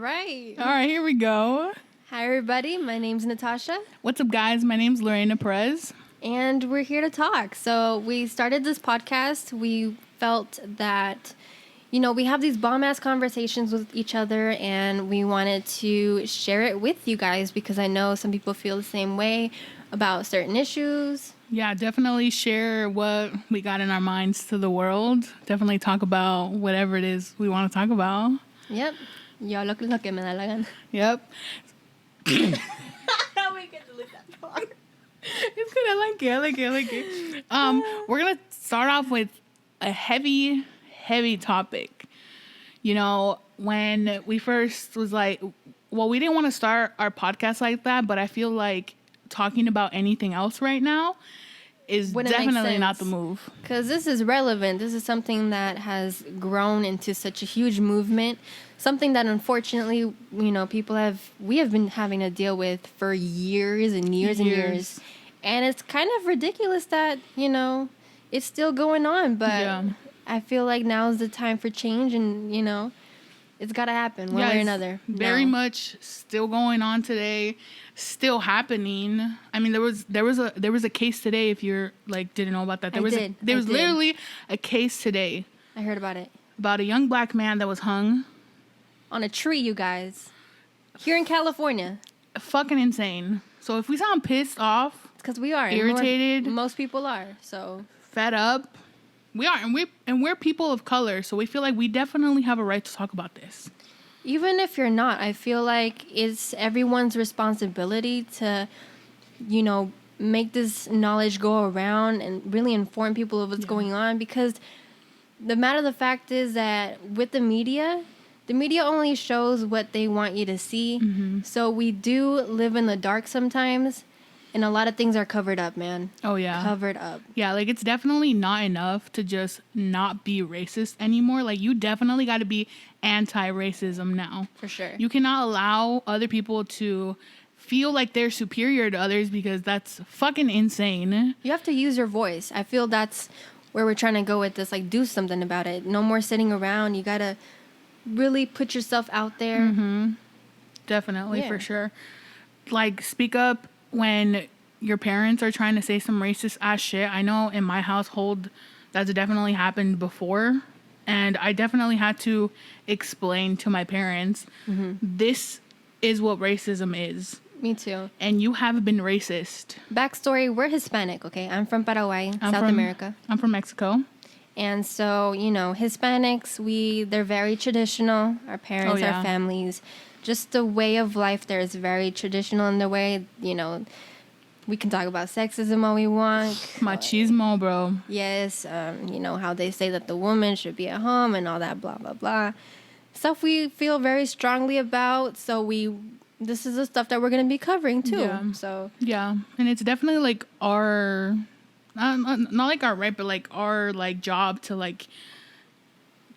right. All right, here we go. Hi, everybody. My name's Natasha, What's up, guys? My name's Lorena Perez. and we're here to talk. So, we started this podcast. We felt that, we have these bomb-ass conversations with each other, and we wanted to share it with you guys because I know some people feel the same way about certain issues. Yeah, definitely share what we got in our minds to the world. Definitely talk about whatever it is we want to talk about. Yep. Yo lo que me da la gana. Yep. We can delete that part. It's good. I like it. We're going to start off with a heavy topic. You know, when we first was like, well, we didn't want to start our podcast like that, but I feel like talking about anything else right now is definitely not the move. Because this is relevant. This is something that has grown into such a huge movement. Something that unfortunately, we have been having to deal with for years and years. And it's kind of ridiculous that, it's still going on. But Yeah. I feel like now is the time for change and, it's got to happen one way or another. Very much still going on today, still happening. I mean, there was a case today. If you're like didn't know about that, there was literally a case today. I heard about it. About a young black man that was hung On a tree, you guys. Here in California. Fucking insane. So if we sound pissed off, It's because we are. irritated, Most people are. So fed up, we are, and we're people of color, so we feel like we definitely have a right to talk about this. even if you're not, I feel like it's everyone's responsibility to, make this knowledge go around and really inform people of what's going on. Because the matter of the fact is that with the media only shows what they want you to see. Mm-hmm. So we do live in the dark sometimes, and a lot of things are covered up, man. Oh yeah, Covered up. yeah. Like it's definitely not enough to just not be racist anymore. Like you definitely got to be anti-racism now. For sure. You cannot allow other people to feel like they're superior to others because that's fucking insane. You have to use your voice. I feel that's where we're trying to go with this. Like, do something about it. No more sitting around. You got to really put yourself out there. Mm-hmm. Definitely, Yeah. for sure. Like, speak up when your parents are trying to say some racist ass shit. I know in my household that's definitely happened before. And I definitely had to explain to my parents, this is what racism is. Me too. And you have been racist. Backstory, we're Hispanic, okay? I'm from Paraguay, I'm South America. I'm from Mexico. And so, Hispanics, they're very traditional. Our parents, Oh, yeah. our families, just the way of life there is very traditional in the way, we can talk about sexism all we want. Machismo, bro. Yes, how they say that the woman should be at home and all that blah, blah, blah. Stuff we feel very strongly about. So this is the stuff that we're going to be covering too. Yeah. So Yeah. And it's definitely like our, not like our right, but like our like job to like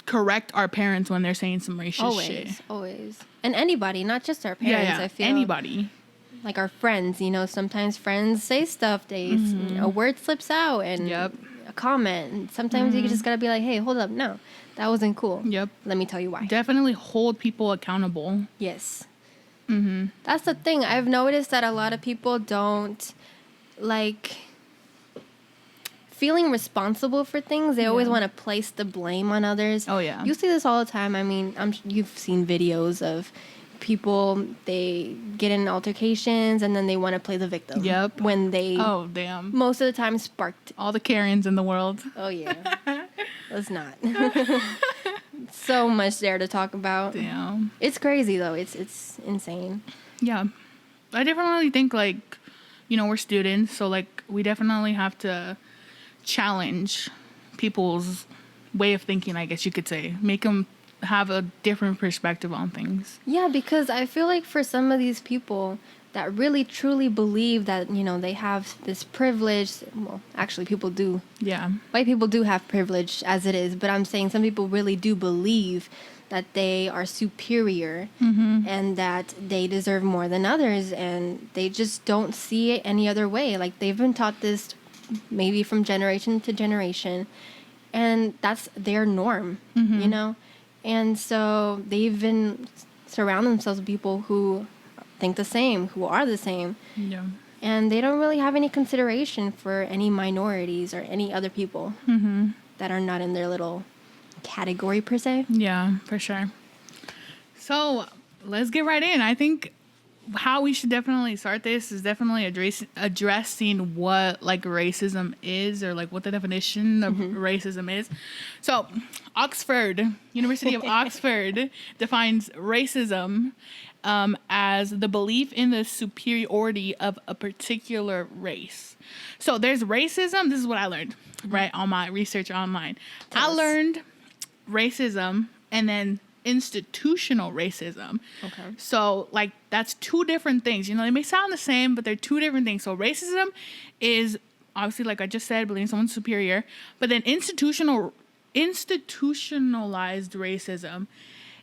correct our parents when they're saying some racist shit. Always. And anybody, not just our parents. Yeah. I feel Anybody. like our friends, sometimes friends say stuff, a word slips out and Yep. a comment. And sometimes you just got to be like, hey, hold up. No, that wasn't cool. Yep. Let me tell you why. Definitely hold people accountable. Yes. Mm-hmm. That's the thing. I've noticed that a lot of people don't like feeling responsible for things. They always want to place the blame on others. Oh, yeah. You see this all the time. I mean, you've seen videos of people, they get in altercations and then they want to play the victim. Yep. When they, Oh, damn. most of the time, sparked. All the Karens in the world. Oh, yeah. Let's not. So much there to talk about. Damn. It's crazy, though. It's insane. Yeah. I definitely think like, we're students, so like we definitely have to challenge people's way of thinking, I guess you could say. Make them have a different perspective on things. Yeah, because I feel like for some of these people that really truly believe that, they have this privilege. Well, actually, people do. Yeah. White people do have privilege as it is, but I'm saying some people really do believe that they are superior and that they deserve more than others, and they just don't see it any other way. Like, they've been taught this maybe from generation to generation, and that's their norm, And so they've been surround themselves with people who think the same, who are the same. Yeah. And they don't really have any consideration for any minorities or any other people that are not in their little category per se. Yeah, for sure. So let's get right in. I think how we should definitely start this is definitely addressing what like racism is, or like what the definition of racism is. So University of Oxford defines racism as the belief in the superiority of a particular race. So there's racism. This is what I learned, right, on my research online. I learned racism and then institutional racism. Okay. So like that's two different things. You know, they may sound the same, but they're two different things. So racism is obviously, like I just said, believing someone's superior, but then institutionalized racism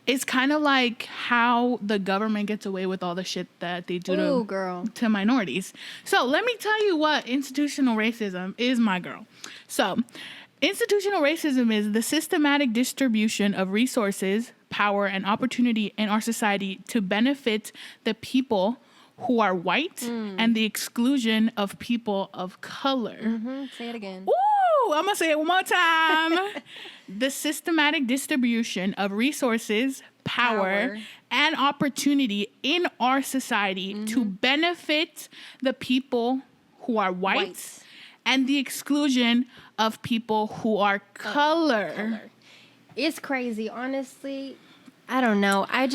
is kind of like how the government gets away with all the shit that they do to minorities. So let me tell you what institutional racism is, my girl. So institutional racism is the systematic distribution of resources, power, and opportunity in our society to benefit the people who are white and the exclusion of people of color. Say it again. Ooh, I'm going to say it one more time. The systematic distribution of resources, power, and opportunity in our society to benefit the people who are white. And the exclusion of people who are color. It's crazy. Honestly, I don't know. I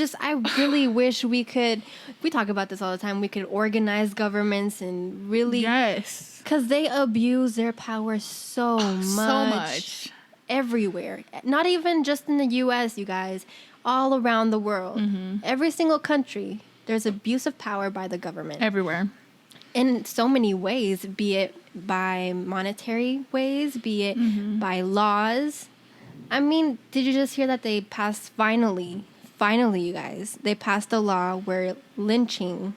really wish we talk about this all the time, we could organize governments and really... Yes. Because they abuse their power so much. Everywhere. Not even just in the U.S., you guys. All around the world. Every single country, there's abuse of power by the government. Everywhere. In so many ways, be it by monetary ways, be it by laws. I mean, did you just hear that they passed finally, you guys, they passed a law where lynching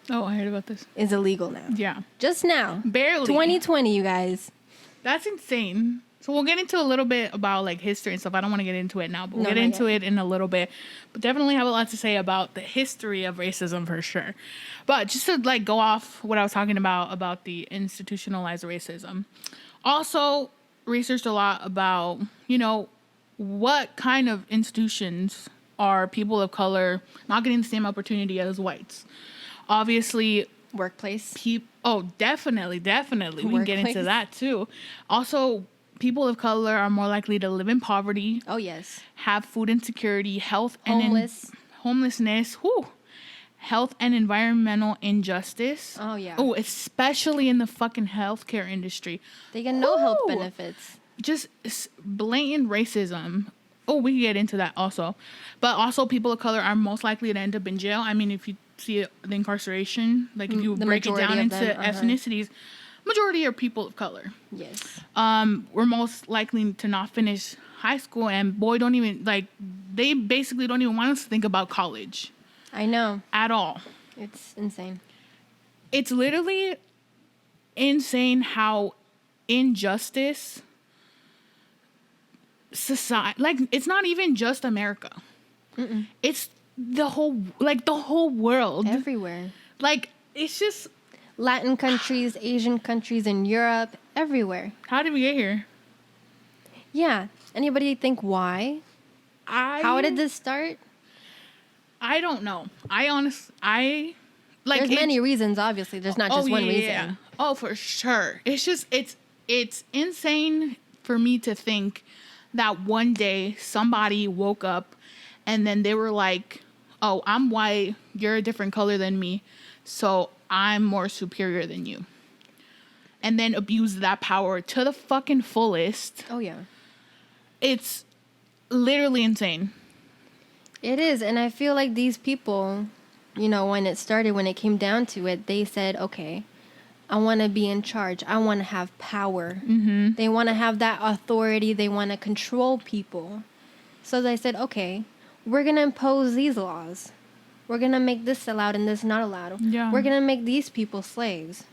Oh, I heard about this. Is illegal now. Yeah. Just now. Barely. 2020, you guys. That's insane. So we'll get into a little bit about like history and stuff. I don't want to get into it now, but we'll get into it in a little bit. But definitely have a lot to say about the history of racism for sure. But just to like go off what I was talking about the institutionalized racism. Also researched a lot about, you know, what kind of institutions are people of color not getting the same opportunity as whites. Obviously, workplace. Definitely. We can get into that too. Also, people of color are more likely to live in poverty. Oh, yes. Have food insecurity, health homelessness, health and environmental injustice. Oh, yeah. Oh, especially in the fucking healthcare industry. They get no health benefits. Just blatant racism. Oh, we can get into that also. But also, people of color are most likely to end up in jail. I mean, if you see the incarceration, like if you break it down into ethnicities, majority are people of color. Yes. We're most likely to not finish high school, and they basically don't even want us to think about college. I know. At all. It's insane. It's literally insane how injustice society, like, it's not even just America. Mm-mm. It's the whole world. Everywhere. Like, it's just Latin countries, Asian countries in Europe, everywhere. How did we get here? Yeah. Anybody think why? How did this start? I don't know. There's many reasons, obviously. There's not just one reason. Yeah. Oh, for sure. It's just, it's insane for me to think that one day somebody woke up and then they were like, oh, I'm white, you're a different color than me, so I'm more superior than you. And then abuse that power to the fucking fullest. Oh, yeah. It's literally insane. It is. And I feel like these people, you know, when it came down to it, they said, okay, I want to be in charge. I want to have power. Mm-hmm. They want to have that authority. They want to control people. So they said, okay, we're going to impose these laws. We're going to make this allowed and this not allowed. Yeah. We're going to make these people slaves.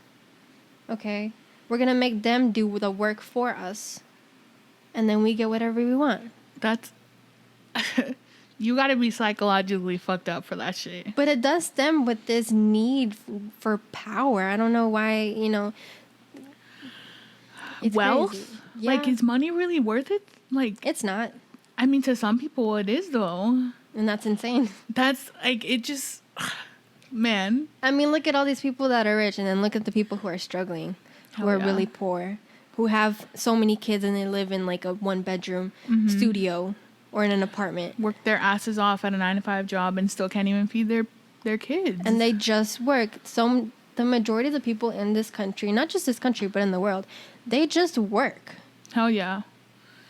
Okay? We're going to make them do the work for us. And then we get whatever we want. That's You gotta be psychologically fucked up for that shit. But it does stem with this need for power. I don't know why, it's Wealth? crazy. Like, is money really worth it? Like, It's not. I mean, to some people it is, though. And that's insane. That's, like, it just... Man. I mean, look at all these people that are rich, and then look at the people who are struggling, who Hell are yeah. really poor, who have so many kids and they live in like a 1-bedroom studio or in an apartment. Work their asses off at a 9-to-5 job and still can't even feed their kids. And they just work. The majority of the people in this country, not just this country, but in the world, they just work. Hell yeah.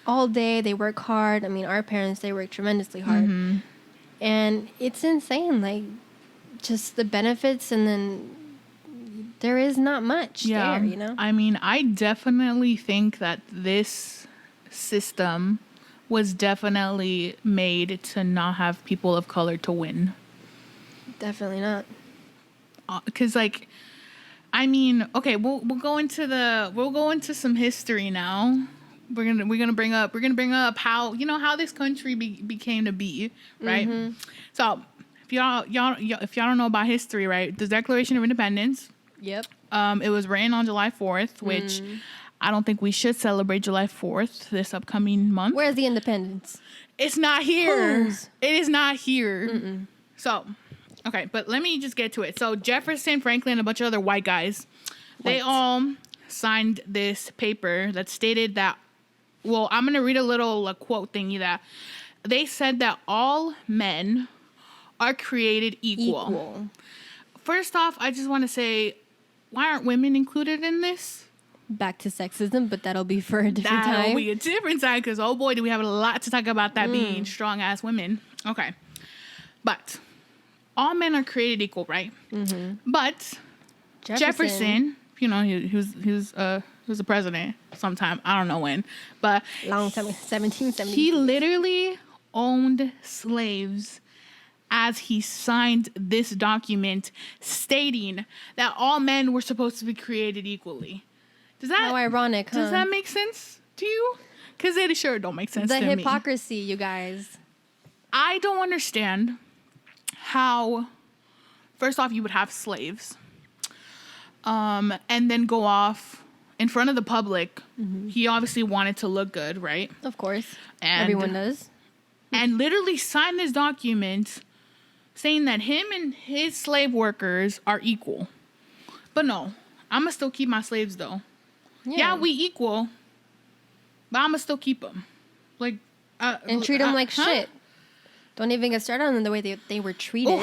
All day, they work hard. I mean, our parents, they work tremendously hard. And it's insane, like, just the benefits, and then there is not much there, I mean, I definitely think that this system was definitely made to not have people of color to win. Definitely not. Because, like, I mean, okay, we'll go into some history now. We're gonna bring up how how this country became to be, right? So if y'all don't know about history, right? The Declaration of Independence. Yep. It was written on July 4th, which I don't think we should celebrate July 4th this upcoming month. Where's the independence? It's not here. Whose? It is not here. So, okay, but let me just get to it. So Jefferson, Franklin, and a bunch of other white guys, they all signed this paper that stated that, well, I'm going to read a little quote thingy that they said that all men are created equal. First off, I just want to say, why aren't women included in this? Back to sexism, but that'll be for a different That'll time. be a different time, because oh boy, do we have a lot to talk about that being strong ass women. Okay. But all men are created equal, right? But Jefferson, he was a president sometime, I don't know when, but long time, 1770. he literally owned slaves as he signed this document stating that all men were supposed to be created equally. How ironic, huh? Does that make sense to you? Because it sure don't make sense The to me. hypocrisy, you guys. I don't understand how, first off, you would have slaves, and then go off in front of the public. He obviously wanted to look good, right? Of course. And Everyone does. And literally sign this document saying that him and his slave workers are equal. But no, I'm going to still keep my slaves, though. Yeah, we equal, but I'm going to still keep them. Like, and treat them like shit. Don't even get started on the way they were treated.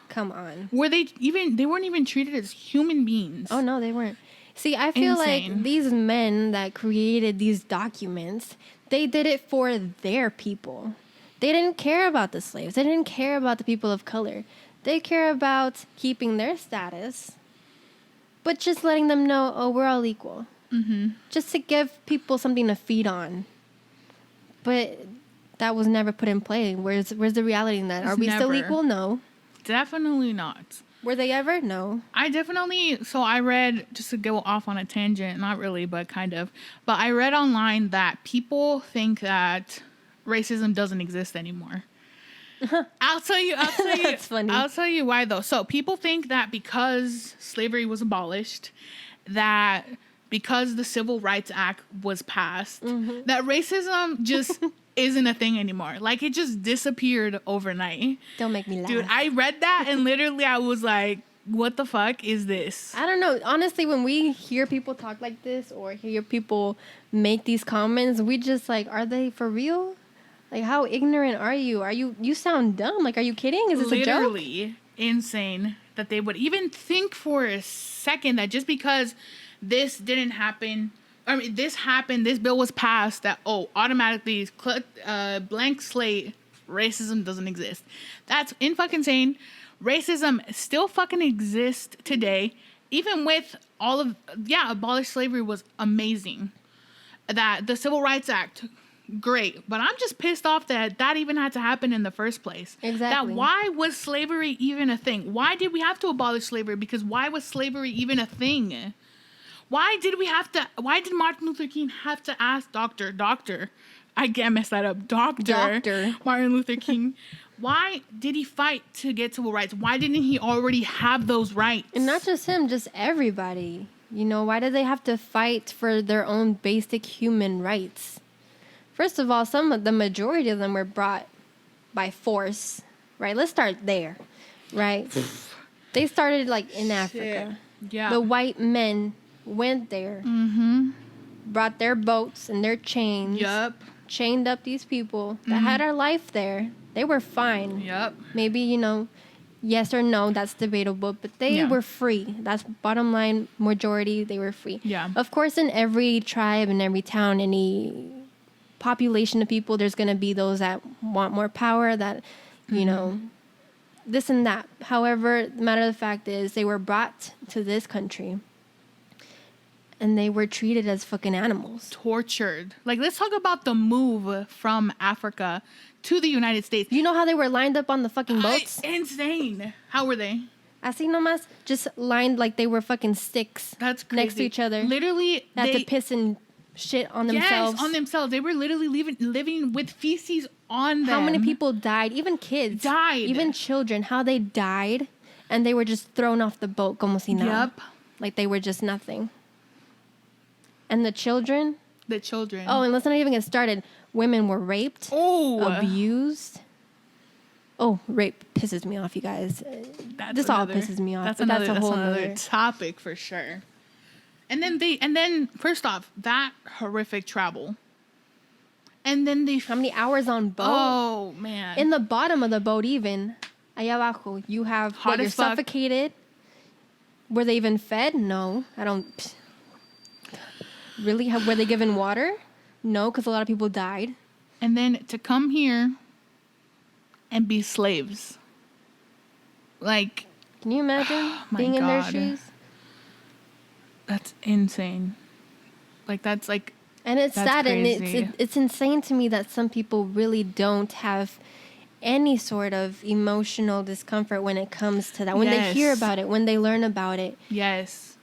Come on. They weren't even treated as human beings. Oh, no, they weren't. See, I feel Insane. like these men that created these documents, they did it for their people. They didn't care about the slaves. They didn't care about the people of color. They care about keeping their status, but just letting them know, oh, we're all equal. Just to give people something to feed on. But that was never put in play. Where's the reality in that? Are we still equal? No. Definitely not. Were they ever? No. So I read, just to go off on a tangent, not really, but kind of, but I read online that people think that racism doesn't exist anymore. I'll tell you. That's funny. I'll tell you why, though. So people think that because slavery was abolished, that because the Civil Rights Act was passed, that racism just isn't a thing anymore. Like, it just disappeared overnight. Don't make me laugh. Dude, I read that and literally I was like, what the fuck is this? I don't know. Honestly, when we hear people talk like this or hear people make these comments, we just like, are they for real? Like, how ignorant are you? You sound dumb. Like, are you kidding? Is this a joke? Literally insane that they would even think for a second that just because this didn't happen, I mean, this happened, this bill was passed, that, automatically, blank slate, racism doesn't exist. That's fucking insane. Racism still fucking exists today, even with abolished slavery was amazing. That the Civil Rights Act, great. But I'm just pissed off that even had to happen in the first place. Exactly. That why was slavery even a thing? Why did we have to abolish slavery? Because why was slavery even a thing? Why did Martin Luther King have to ask doctor, I can't mess that up. Doctor Martin Luther King. Why did he fight to get civil rights? Why didn't he already have those rights? And not just him, just everybody. You know, why do they have to fight for their own basic human rights? First of all, the majority of them were brought by force, right? Let's start there, right? They started like in Africa. Yeah. The white men went there, brought their boats and their chains, chained up these people that had our life there. They were fine. Yep. Maybe, you know, yes or no, that's debatable, but they were free. That's bottom line, majority, they were free. Yeah. Of course, in every tribe, in every town, any population of people, there's going to be those that want more power, that, you know, this and that. However, the matter of the fact is they were brought to this country and they were treated as fucking animals. Tortured. Like, let's talk about the move from Africa to the United States. You know how they were lined up on the fucking boats? Insane. How were they? Así nomás, just lined like they were fucking sticks. That's crazy. Next to each other. Literally, They had to piss and shit on themselves. Yes, on themselves. They were literally living with feces on them. How many people died? Even kids. Died. Even children. How they died. And they were just thrown off the boat como si nada. Yep. Like they were just nothing. And the children. The children. Oh, and let's not even get started. Women were raped. Oh. Abused. Oh, rape pisses me off, you guys. This all pisses me off. That's but another, that's a whole another nother topic for sure. And then first off, that horrific travel. And then How many hours on boat? Oh man. In the bottom of the boat, even allá abajo, you have Hot you're as fuck. suffocated. Were they even fed? No, I don't. Really? Were they given water? No, because a lot of people died. And then to come here and be slaves. Like, Can you imagine my being in their God. shoes? that's insane. Like, that's like, And it's That's sad, crazy. and it's insane to me that some people really don't have any sort of emotional discomfort when it comes to that. When they hear Yes. about it, when they learn about it, yes.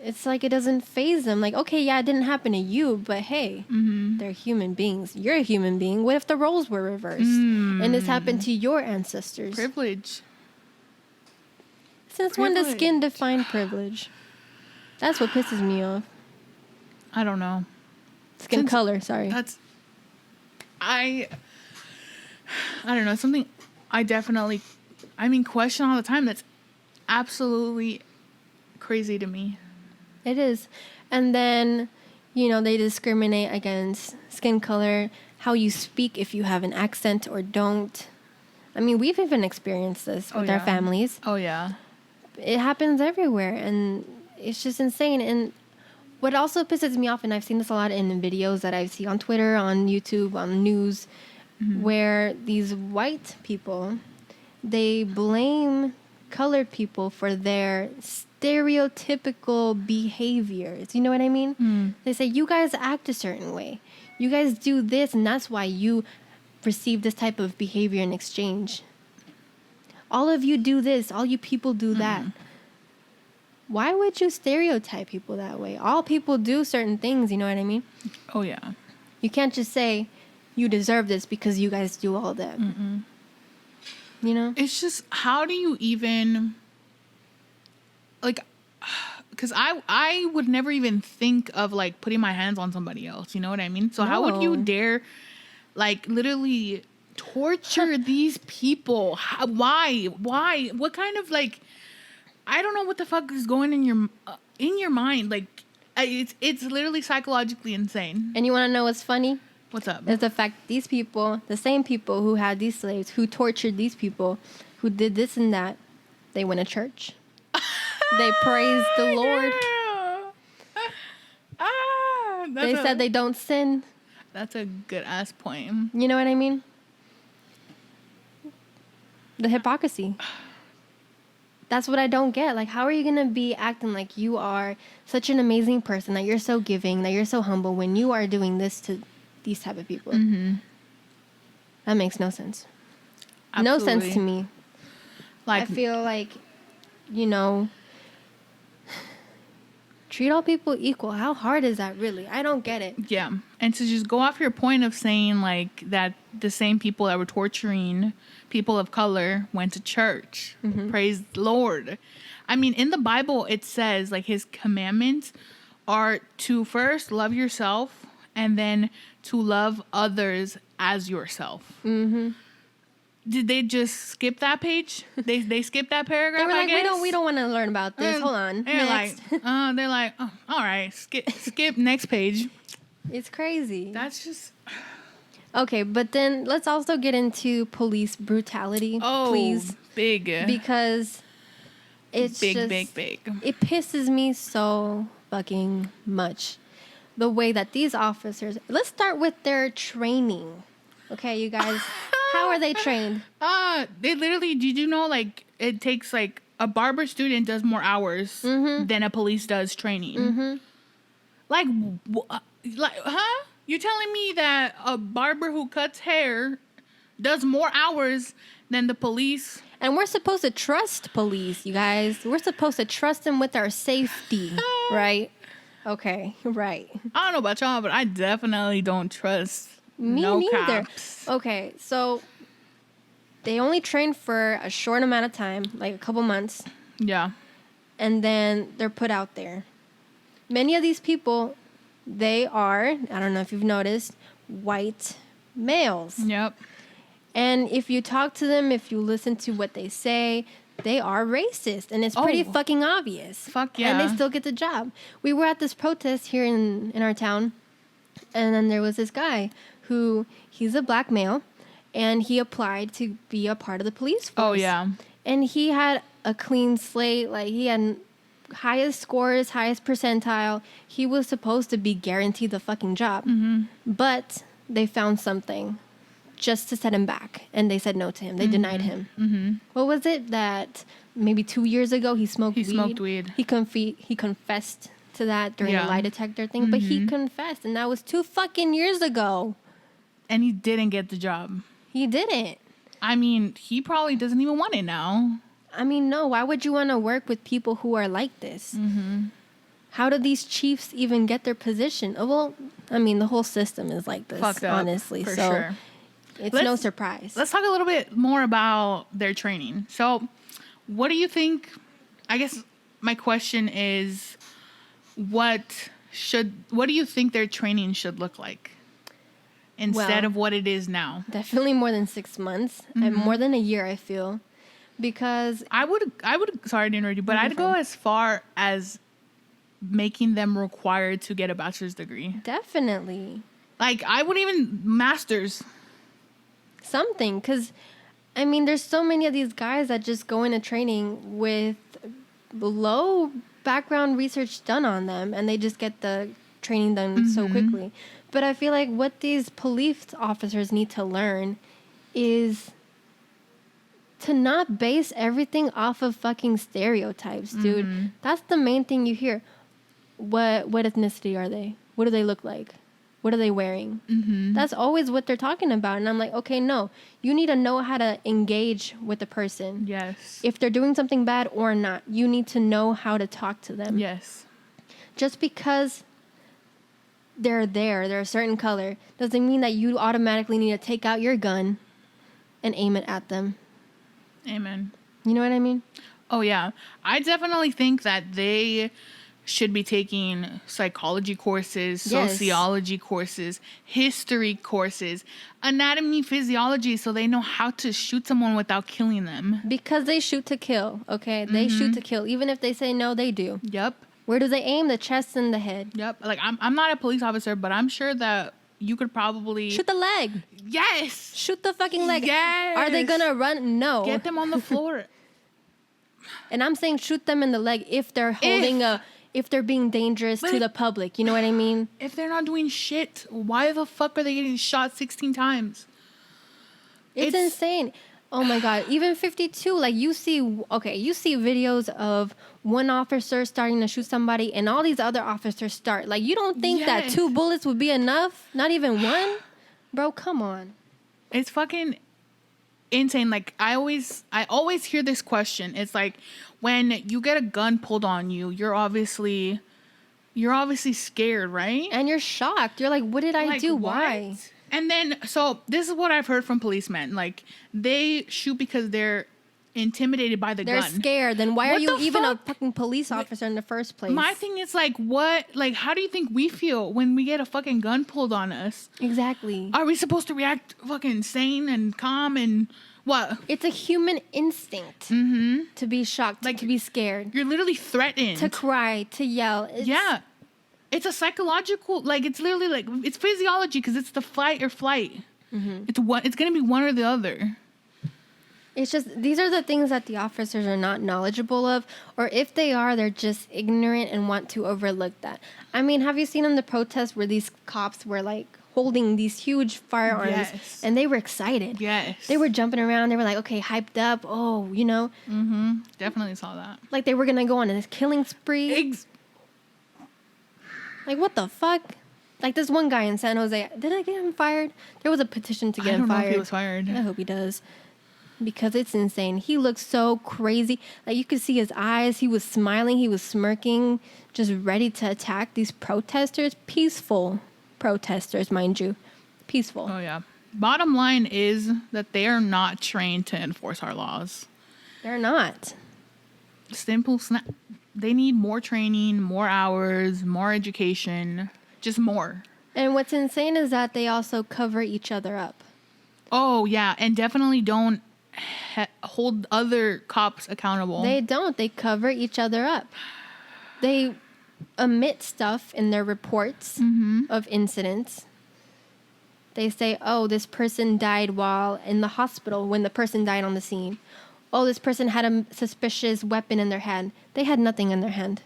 it's like it doesn't faze them. Like, okay, yeah, it didn't happen to you, but hey, they're human beings. You're a human being. What if the roles were reversed and this happened to your ancestors? Privilege. Since when does skin Privilege. define privilege? That's what pisses me off. I don't know. Skin Since- color, sorry. That's, I don't know, something I definitely, question all the time. That's absolutely crazy to me. It is. And then, you know, they discriminate against skin color, how you speak, if you have an accent or don't. I mean, we've even experienced this with our families. Oh, yeah. It happens everywhere, and it's just insane. And what also pisses me off, and I've seen this a lot in videos that I see on Twitter, on YouTube, on news, where these white people, they blame colored people for their stereotypical behaviors. You know what I mean? They say, you guys act a certain way. You guys do this, and that's why you receive this type of behavior in exchange. All of you do this. All you people do that. Why would you stereotype people that way? All people do certain things, you know what I mean? Oh, yeah. You can't just say, you deserve this because you guys do all that. You know? It's just, how do you even, like, because I would never even think of, like, putting my hands on somebody else, you know what I mean? So how would you No. dare, like, literally torture these people? Why? What kind of, like, I don't know what the fuck is going in your mind. Like, it's literally psychologically insane. And you want to know what's funny? What's up? Is the fact that these people, the same people who had these slaves, who tortured these people, who did this and that, they went to church. They praised the Lord. They said they don't sin. That's a good ass point. You know what I mean? The hypocrisy. That's what I don't get. Like, how are you going to be acting like you are such an amazing person, that you're so giving, that you're so humble, when you are doing this to these type of people? That makes no sense. No sense to me. Like, I feel like, you know, treat all people equal. How hard is that really? I don't get it. Yeah. And to just go off your point of saying like that the same people that were torturing people of color went to church. Praise the Lord. I mean, in the Bible, it says like his commandments are to first love yourself and then to love others as yourself. Did they just skip that page? They skipped that paragraph. They were like, I guess? we don't want to learn about this. Hold on. They're Next. like, oh, all right, skip next page. It's crazy. That's just Okay, but then let's also get into police brutality, please, big, because it's big. It pisses me so fucking much. The way that these officers. Let's start with their training. Okay, you guys. How are they trained? They literally. Did you know? Like, it takes like a barber student does more hours than a police does training. Like, huh? You telling me that a barber who cuts hair does more hours than the police? And we're supposed to trust police, you guys. We're supposed to trust them with our safety, right? Okay, right. I don't know about y'all, but I definitely don't trust Me no neither. cops. Okay, so they only train for a short amount of time, like a couple months, Yeah. and then they're put out there. Many of these people, they are, I don't know if you've noticed, white males. Yep. And if you talk to them, if you listen to what they say, they are racist. And it's pretty Oh. fucking obvious. Fuck And they yeah. still get the job. We were at this protest here in our town. And then there was this guy who, he's a black male. And he applied to be a part of the police force. Oh yeah. And he had a clean slate. Like, he had highest scores, highest percentile. He was supposed to be guaranteed the fucking job. But they found something just to set him back. And they said no to him. They denied him. What was it that maybe 2 years ago he smoked weed? He smoked weed. He confessed to that during Yeah. the lie detector thing. But he confessed. And that was 2 fucking years ago. And he didn't get the job. He didn't. I mean, he probably doesn't even want it now. I mean, no. Why would you want to work with people who are like this? How do these chiefs even get their position? Oh, well, I mean, the whole system is like this, Fucked up, honestly. for So sure. it's no Let's- surprise. Let's talk a little bit more about their training. So, what do you think? I guess my question is, what do you think their training should look like instead Well- of what it is now? Definitely more than 6 months and more than a year, I feel. Because, I would. Sorry to interrupt you, but I'd go as far as making them required to get a bachelor's degree. definitely Like, I would even masters. something. Because, I mean, there's so many of these guys that just go into training with low background research done on them. And they just get the training done so quickly. But I feel like what these police officers need to learn is to not base everything off of fucking stereotypes, dude. That's the main thing you hear. What ethnicity are they? What do they look like? What are they wearing? That's always what they're talking about. And I'm like, okay, no. You need to know how to engage with the person. Yes. If they're doing something bad or not, you need to know how to talk to them. Yes. Just because they're a certain color, doesn't mean that you automatically need to take out your gun and aim it at them. Amen. You know what I mean? Oh yeah, I definitely think that they should be taking psychology courses, Yes. sociology courses, history courses, anatomy, physiology, so they know how to shoot someone without killing them. Because they shoot to kill, okay? They shoot to kill. Even if they say no, they do. Yep. Where do they aim? The chest and the head. Yep. Like I'm not a police officer, but I'm sure that you could probably Shoot the leg. Yes. Shoot the fucking leg. Yes. Are they gonna run? No. Get them on the floor. And I'm saying shoot them in the leg if they're holding if they're being dangerous to But- the public. You know what I mean? If they're not doing shit, why the fuck are they getting shot 16 times? It's insane. Oh my God. Even 52, like you see videos of one officer starting to shoot somebody and all these other officers start. Like, you don't think that Yes. 2 bullets would be enough? Not even one? Bro, come on. It's fucking insane. Like I always hear this question. It's like when you get a gun pulled on you, you're obviously you're obviously scared, right? And you're shocked. You're like, what did I Like, do? what? Why? And then, so this is what I've heard from policemen. Like, they shoot because they're intimidated by the They're gun. scared. Then why What are you the even a fuck? fucking police officer in the first place? My thing is like, what? Like, how do you think we feel when we get a fucking gun pulled on us? Exactly. Are we supposed to react fucking sane and calm and what? It's a human instinct to be shocked, Like, to be scared, You're literally threatened. to cry, to yell. Yeah. It's a psychological, like, it's literally like, it's physiology because it's the fight or flight. It's going to be one or the other. It's just, these are the things that the officers are not knowledgeable of, or if they are, they're just ignorant and want to overlook that. I mean, have you seen on the protests where these cops were like holding these huge firearms Yes. and they were excited? Yes. They were jumping around. They were like, okay, hyped up. Oh, you know, Definitely saw that. like they were going to go on a killing spree. Like, what the fuck? Like this one guy in San Jose, did I get him fired? There was a petition to get I him don't know fired. if he was fired. I hope he does. Because it's insane. He looks so crazy. Like you could see his eyes. He was smiling. He was smirking, just ready to attack these protesters. Peaceful protesters, mind you. Peaceful. Oh, yeah. Bottom line is that they are not trained to enforce our laws. They're not. Simple snap. They need more training, more hours, more education, just more. And what's insane is that they also cover each other up. Oh, yeah. And definitely don't hold other cops accountable. They don't. They cover each other up. They omit stuff in their reports of incidents. They say, oh, this person died while in the hospital when the person died on the scene. Oh, this person had a suspicious weapon in their hand. They had nothing in their hand.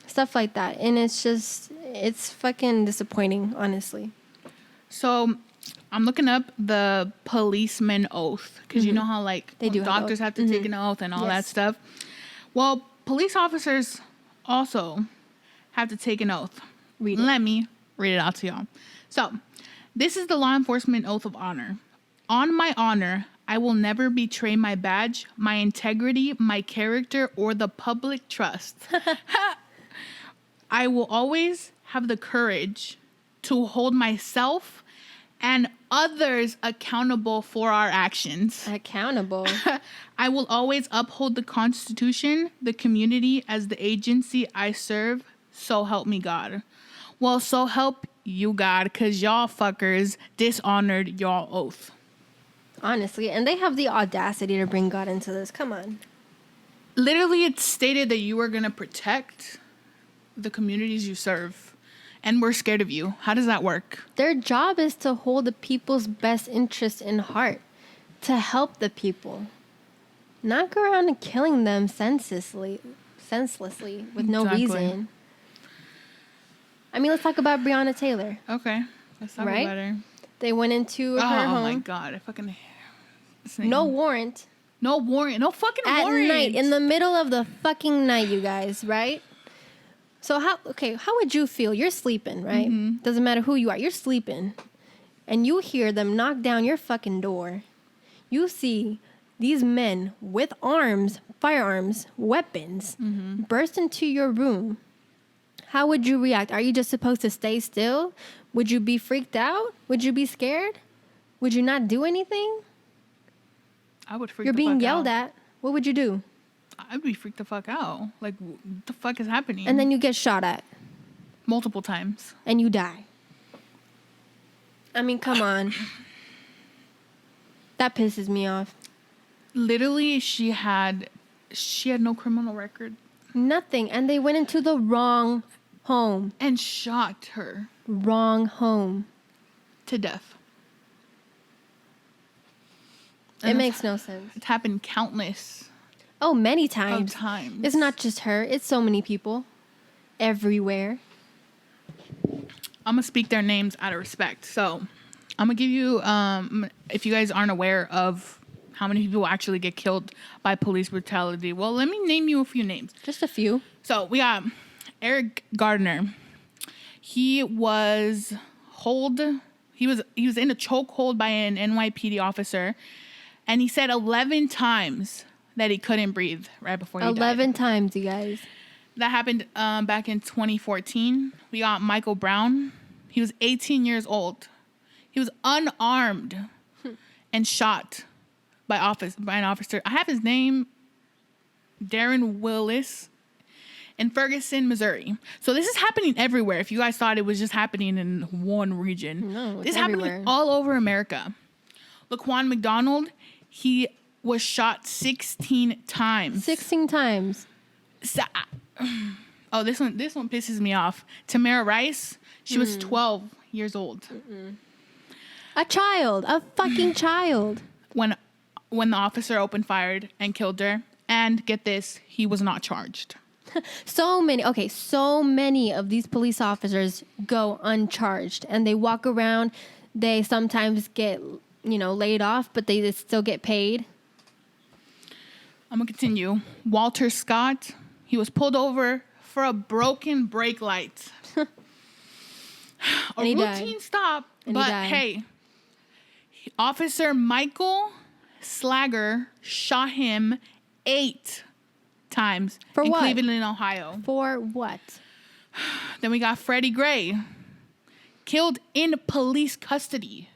Stuff like that. And it's just, it's fucking disappointing, honestly. So I'm looking up the policeman oath because you know how like They do have doctors oath. have to take an oath and all that Yes. stuff. Well, police officers also have to take an oath. Read it. Let me read it out to y'all. So, this is the law enforcement oath of honor. On my honor, I will never betray my badge, my integrity, my character, or the public trust. I will always have the courage to hold myself and others accountable for our actions. Accountable. I will always uphold the Constitution, the community as the agency I serve. So help me God. Well, so help you God, because y'all fuckers dishonored y'all oath. Honestly. And they have the audacity to bring God into this. Come on. Literally, it's stated that you are going to protect the communities you serve. And we're scared of you. How does that work? Their job is to hold the people's best interest in heart, to help the people, not go around and killing them senselessly with no Exactly. reason. I mean, let's talk about Breonna Taylor. Okay. Let's talk Right? about her. They went into Oh, her home, my God. I fucking... no warrant, No warrant. No fucking at warrant. night, in the middle of the fucking night, you guys, right? So how would you feel? You're sleeping, right? Doesn't matter who you are, you're sleeping. And you hear them knock down your fucking door. You see these men with arms, firearms, weapons, burst into your room. How would you react? Are you just supposed to stay still? Would you be freaked out? Would you be scared? Would you not do anything? I would freak You're the being fuck yelled out. at. What would you do? I'd be freaked the fuck out. Like, what the fuck is happening? And then you get shot at multiple times. and you die. I mean, come on. That pisses me off. Literally, she had no criminal record Nothing. And they went into the wrong home. and shot her Wrong home. to death. It makes no sense. It's happened countless Oh, many of times. times. It's not just her. It's so many people. Everywhere. I'm gonna speak their names out of respect. So I'm gonna give you, if you guys aren't aware of how many people actually get killed by police brutality, well, let me name you a few names. Just a few. So we got Eric Gardner. He was he was in a chokehold by an NYPD officer, and he said 11 times that he couldn't breathe right before he died. 11 times, you guys. That happened back in 2014. We got Michael Brown. He was 18 years old. He was unarmed and shot by an officer. I have his name, Darren Willis, in Ferguson, Missouri. So this is happening everywhere. If you guys thought it was just happening in one region, No, this it's is happening everywhere. all over America. Laquan McDonald, he was shot 16 times. 16 times. Oh, this one pisses me off. Tamara Rice, she was 12 years old A fucking child. when the officer opened fired and killed her. And get this, he was not charged. So many of these police officers go uncharged and they walk around. They sometimes get, laid off, but they still get paid. I'm gonna continue. Walter Scott, he was pulled over for a broken brake light. A And he routine died. stop, And he but died. hey, Officer Michael Slager shot him 8 times For in what? Cleveland, Ohio. For what? Then we got Freddie Gray, killed in police custody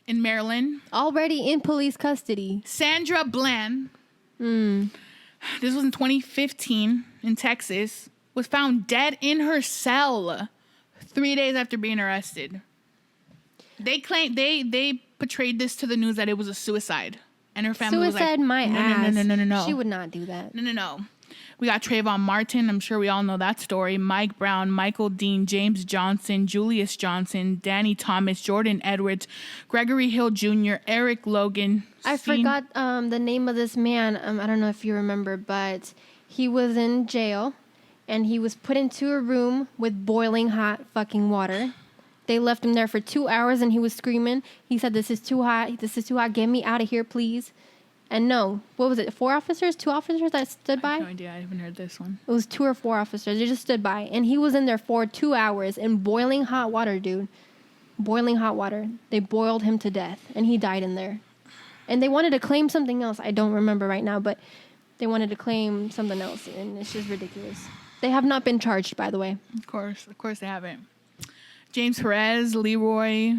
in Maryland. Already in police custody. Sandra Bland, this was in 2015 in Texas, was found dead in her cell 3 days after being arrested. They claimed they portrayed this to the news that it was a suicide, and her family was Suicide like, my no, ass. no. She would not do that. No. We got Trayvon Martin. I'm sure we all know that story. Mike Brown, Michael Dean, James Johnson, Julius Johnson, Danny Thomas, Jordan Edwards, Gregory Hill Jr., Eric Logan. I forgot the name of this man. I don't know if you remember, but he was in jail and he was put into a room with boiling hot fucking water. They left him there for 2 hours and he was screaming. He said, "This is too hot. This is too hot. Get me out of here, please." And no, what was it? 4 officers? 2 officers that stood by? I have no idea. I haven't heard this one. It was 2 or 4 officers. They just stood by. And he was in there for 2 hours in boiling hot water, dude. Boiling hot water. They boiled him to death. And he died in there. And they wanted to claim something else. I don't remember right now, but they wanted to claim something else. And it's just ridiculous. They have not been charged, by the way. Of course they haven't. James Perez, Leroy,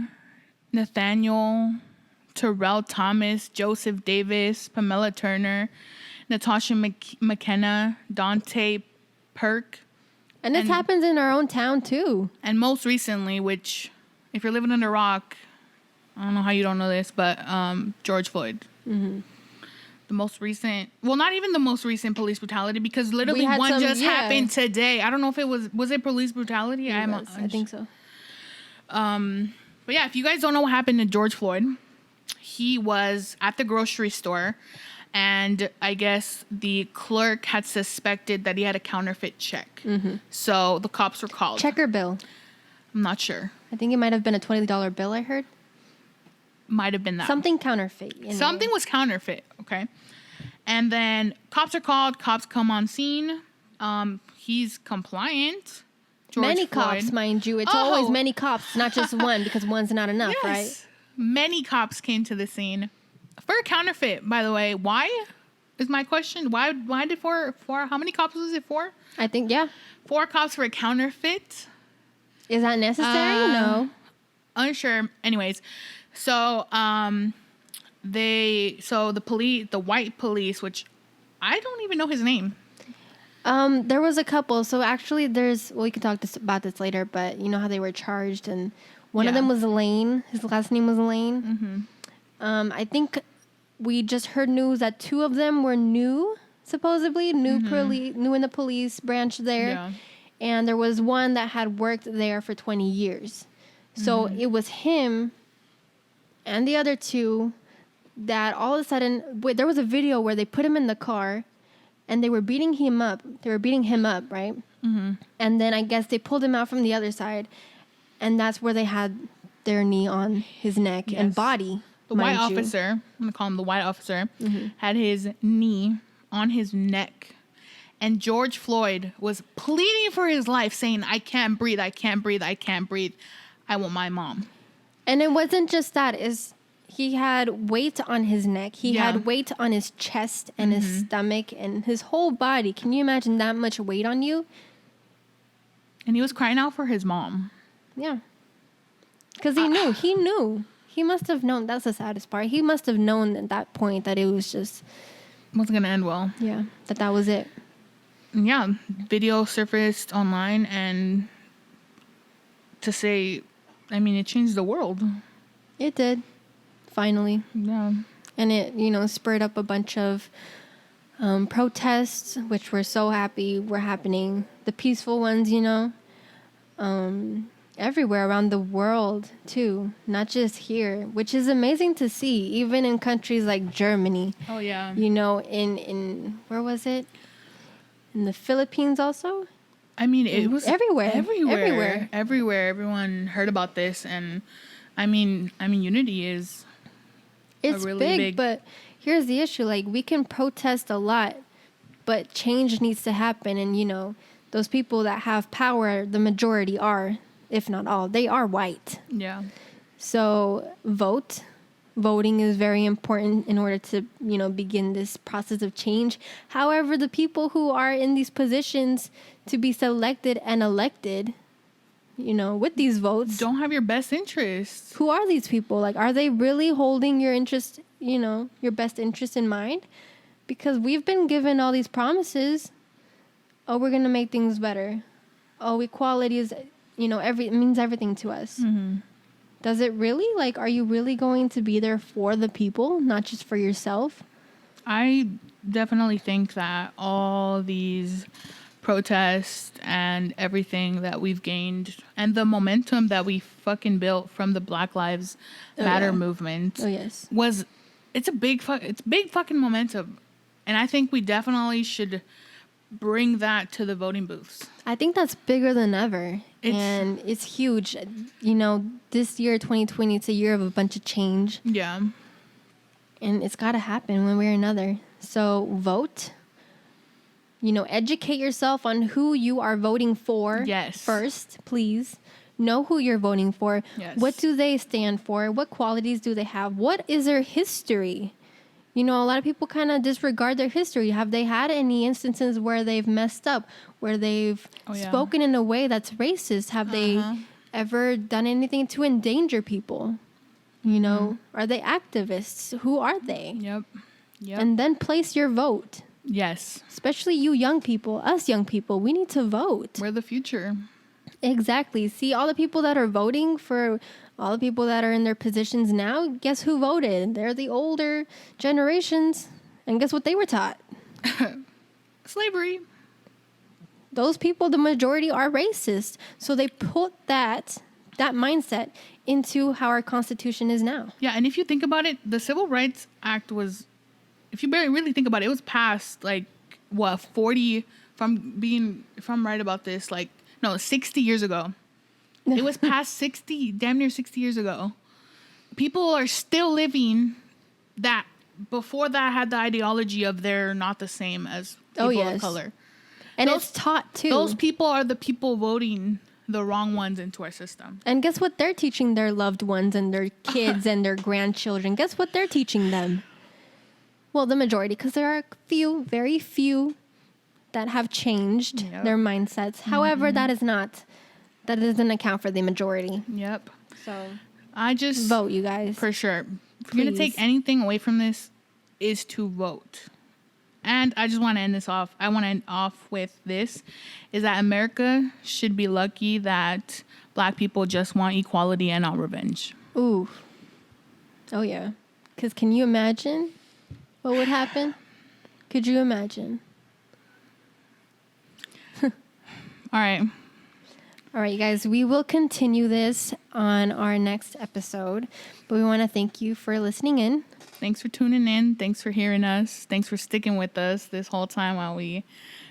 Nathaniel, Terrell Thomas, Joseph Davis, Pamela Turner, Natasha McKenna, Dante Perk, And this happens in our own town, too. and most recently, which, if you're living under a rock, I don't know how you don't know this, but George Floyd. Mm-hmm. The most recent, well, not even the most recent police brutality, because literally had one some- just yeah. happened today. I don't know if it was it police brutality? I think so. But yeah, if you guys don't know what happened to George Floyd, he was at the grocery store, and I guess the clerk had suspected that he had a counterfeit check. Mm-hmm. So the cops were called. Checker bill. I'm not sure. I think it might have been a $20 bill, I heard. Might have been that. Something counterfeit. anyway. Something was counterfeit, okay? And then cops are called. Cops come on scene. He's compliant. George Many Floyd. cops, mind you. It's Oh. always many cops, not just one, because one's not enough, right? Many cops came to the scene for a counterfeit, by the way. Why is my question? Why did four how many cops was it for? I think, yeah. 4 cops for a counterfeit? Is that necessary? No. Unsure. Anyways, so the white police, which I don't even know his name. There was a couple. So actually, we can talk about this later, but you know how they were charged, and one of Yeah. them was Lane. His last name was Lane. Mm-hmm. I think we just heard news that 2 of them were new, supposedly new in the police branch there, Yeah. and there was one that had worked there for 20 years. So it was him and the other 2 that all of a sudden, there was a video where they put him in the car and they were beating him up. Right? Mm-hmm. And then I guess they pulled him out from the other side, and that's where they had their knee on his neck and Yes. body. The white mind you. officer, I'm going to call him the white officer, had his knee on his neck. And George Floyd was pleading for his life, saying, "I can't breathe, I can't breathe, I can't breathe. I want my mom." And it wasn't just that. he had weight on his neck. He Yeah. had weight on his chest and his stomach and his whole body. Can you imagine that much weight on you? And he was crying out for his mom. Yeah. Because he knew. He knew. He must have known. That's the saddest part. He must have known at that point that it was just, Wasn't going to end well. yeah, that was it. And yeah, video surfaced online and to say, I mean, it changed the world. It did. Finally. Yeah. And it, spurred up a bunch of protests, which we're so happy were happening. The peaceful ones, everywhere around the world too, not just here, which is amazing to see, even in countries like Germany. Oh, yeah. In where was it? In the Philippines also? I mean, it was Everywhere. Everywhere. Everyone heard about this. And I mean, unity is It's really big- but here's the issue. Like, we can protest a lot, but change needs to happen. And, those people that have power, the majority are, if not all, they are white. yeah. So voting is very important in order to, begin this process of change. However, the people who are in these positions to be selected and elected, with these votes, Don't have your best interests. who are these people? Like, are they really holding your interest, your best interest in mind? Because we've been given all these promises. Oh, we're going to make things better. Oh, equality is, it means everything to us. Mm-hmm. Does it really? Like, are you really going to be there for the people, not just for yourself? I definitely think that all these protests and everything that we've gained and the momentum that we fucking built from the Black Lives Matter yeah. movement Oh, yes. it's big fucking momentum. And I think we definitely should bring that to the voting booths. I think that's bigger than ever. It's- and it's huge. This year, 2020, it's a year of a bunch of change. Yeah. And it's got to happen one way or another. So vote. Educate yourself on who you are voting for. Yes. First, please. Know who you're voting for. Yes. What do they stand for? What qualities do they have? What is their history? A lot of people kind of disregard their history. Have they had any instances where they've messed up, where they've Oh, yeah. spoken in a way that's racist? Have they ever done anything to endanger people? Are they activists? Who are they? Yep. And then place your vote. Yes. Especially you young people, us young people, we need to vote. We're the future. Exactly. See, all the people that are voting for all the people that are in their positions now, guess who voted? They're the older generations. And guess what they were taught? Slavery. Those people, the majority, are racist. So they put that mindset into how our Constitution is now. Yeah, and if you think about it, the Civil Rights Act was, if you really think about it, it was passed 40, if I'm right about this, 60 years ago. It was passed damn near 60 years ago. People are still living that, before that had the ideology of they're not the same as people of color. And it's taught too. Those people are the people voting the wrong ones into our system. And guess what they're teaching their loved ones and their kids and their grandchildren? Guess what they're teaching them? Well, the majority, because there are very few that have changed Yep. their mindsets. However, that doesn't account for the majority. Yep. So I just vote, you guys. for sure. If you're gonna Please. take anything away from this, is to vote. And I just want to end this off. I want to end off with this: is that America should be lucky that Black people just want equality and not revenge. Ooh. Oh yeah. Because can you imagine what would happen? Could you imagine? All right. All right, you guys, we will continue this on our next episode, but we want to thank you for listening in. Thanks for tuning in. Thanks for hearing us. Thanks for sticking with us this whole time while we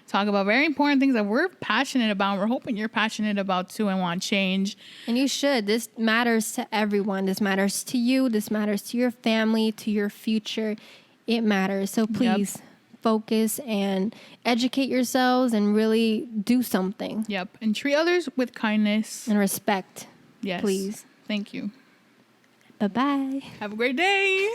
talk about very important things that we're passionate about. We're hoping you're passionate about too and want change. And you should. This matters to everyone. This matters to you. This matters to your family, to your future. It matters. So please focus and educate yourselves and really do something. Yep. And treat others with kindness. And respect. Yes. Please. Thank you. Bye bye. Have a great day.